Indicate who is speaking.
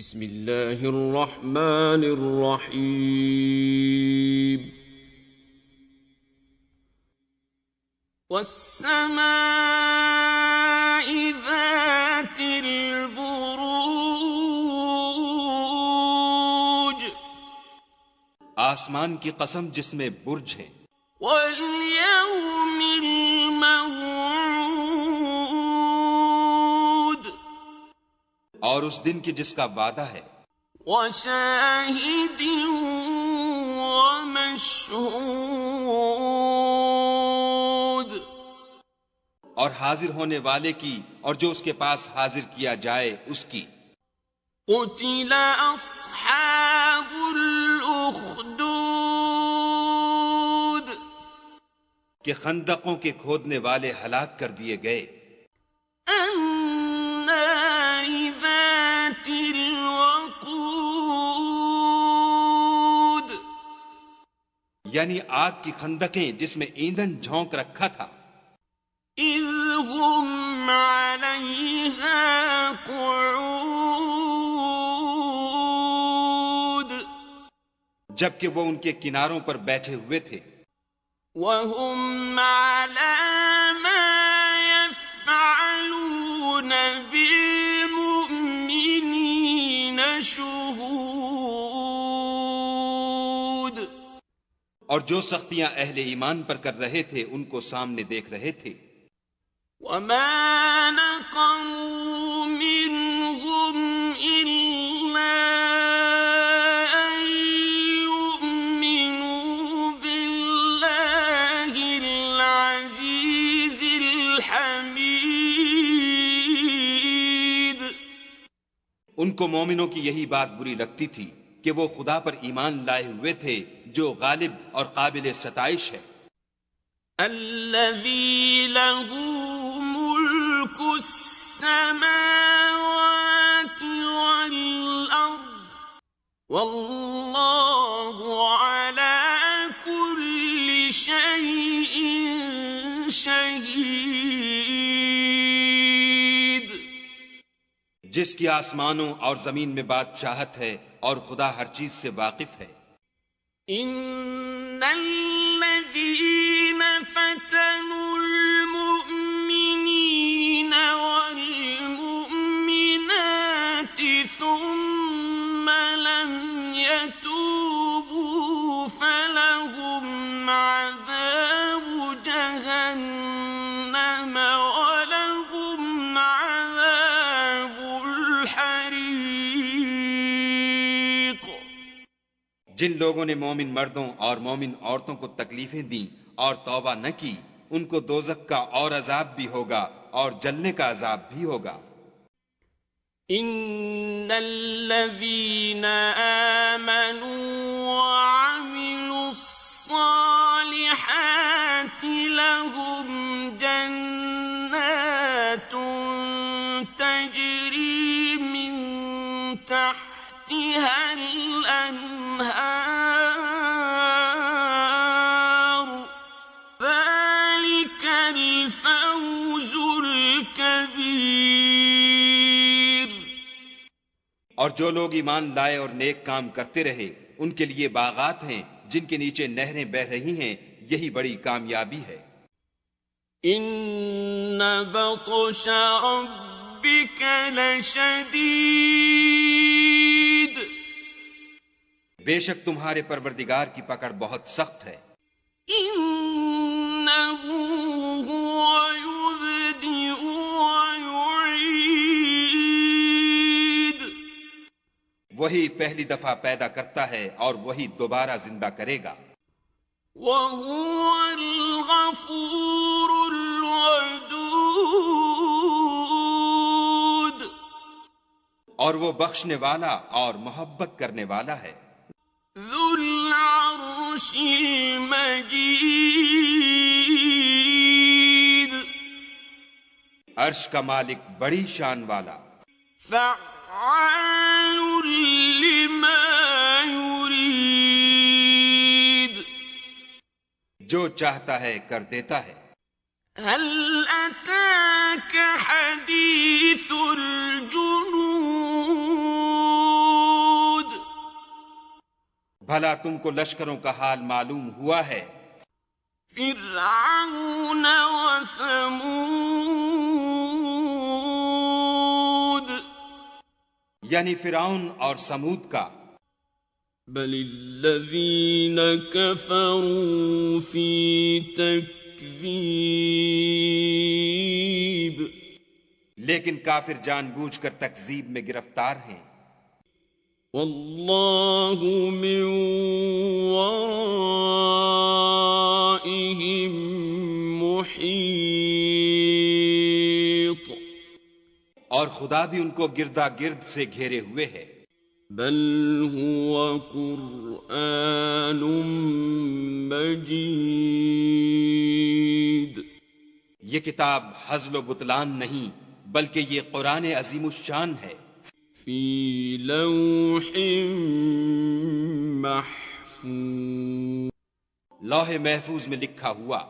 Speaker 1: بسم اللہ الرحمن الرحیم والسماء ذات البروج
Speaker 2: آسمان کی قسم جس میں برج ہے،
Speaker 1: والیوم الموعود
Speaker 2: اور اس دن کی جس کا وعدہ ہے،
Speaker 1: وشاہد ومشہود
Speaker 2: اور حاضر ہونے والے کی اور جو اس کے پاس حاضر کیا جائے اس کی۔
Speaker 1: قتل اصحاب الاخدود
Speaker 2: کہ خندقوں کے کھودنے والے ہلاک کر دیے گئے۔
Speaker 1: النار ذات الوقود
Speaker 2: یعنی آگ کی خندقیں جس میں ایندھن جھونک رکھا تھا۔
Speaker 1: اذ هم علیہا قعود
Speaker 2: جبکہ وہ ان کے کناروں پر بیٹھے ہوئے تھے۔
Speaker 1: وهم على ما يفعلون بالمؤمنين شهود
Speaker 2: اور جو سختیاں اہل ایمان پر کر رہے تھے ان کو سامنے دیکھ رہے تھے۔
Speaker 1: وما نقموا منهم إلا أن يؤمنوا بالله العزيز الحميد
Speaker 2: ان کو مومنوں کی یہی بات بری لگتی تھی کہ وہ خدا پر ایمان لائے ہوئے تھے جو غالب اور قابل ستائش ہے۔
Speaker 1: الذي له ملك السماوات والأرض والله على كل شيء شهيد
Speaker 2: جس کی آسمانوں اور زمین میں بادشاہت ہے اور خدا ہر چیز سے واقف ہے۔
Speaker 1: ان الذين فتنوا المؤمنين والمؤمنات ثم لم يتوبوا فلهم عذاب جهنم ولهم عذاب الحريق
Speaker 2: جن لوگوں نے مومن مردوں اور مومن عورتوں کو تکلیفیں دیں اور توبہ نہ کی ان کو دوزخ کا اور عذاب بھی ہوگا اور جلنے کا عذاب بھی ہوگا۔
Speaker 1: ان الذين آمنوا وعملوا الصالحات لهم جنات تجري من تحتها الأنهار ذلك الفوز الكبير
Speaker 2: اور جو لوگ ایمان لائے اور نیک کام کرتے رہے ان کے لیے باغات ہیں جن کے نیچے نہریں بہ رہی ہیں، یہی بڑی کامیابی ہے۔
Speaker 1: ان بطش ربك لشدید
Speaker 2: بے شک تمہارے پروردگار کی پکڑ بہت سخت ہے۔
Speaker 1: انه هو يبدئ ويعيد
Speaker 2: وہی پہلی دفعہ پیدا کرتا ہے اور وہی دوبارہ زندہ کرے گا۔
Speaker 1: وهو الغفور الودود
Speaker 2: اور وہ بخشنے والا اور محبت کرنے والا ہے۔
Speaker 1: ذو العرش المجید
Speaker 2: عرش کا مالک بڑی شان والا۔
Speaker 1: فعال لما يريد
Speaker 2: جو چاہتا ہے کر دیتا ہے۔
Speaker 1: هل أتاك حديث الجنود
Speaker 2: بھلا تم کو لشکروں کا حال معلوم ہوا ہے؟
Speaker 1: فرعون وثمود
Speaker 2: یعنی فرعون اور سمود کا.
Speaker 1: بل الذین کفروا فی تکذیب
Speaker 2: لیکن کافر جان بوجھ کر تکذیب میں گرفتار ہیں.
Speaker 1: واللہ من ورائہم محیط
Speaker 2: اور خدا بھی ان کو گردا گرد سے گھیرے ہوئے ہے.
Speaker 1: بل هو قرآن مجید
Speaker 2: یہ کتاب ہزل و بطلان نہیں بلکہ یہ قرآن عظیم الشان ہے.
Speaker 1: فی لوح محفوظ
Speaker 2: لوح محفوظ میں لکھا ہوا.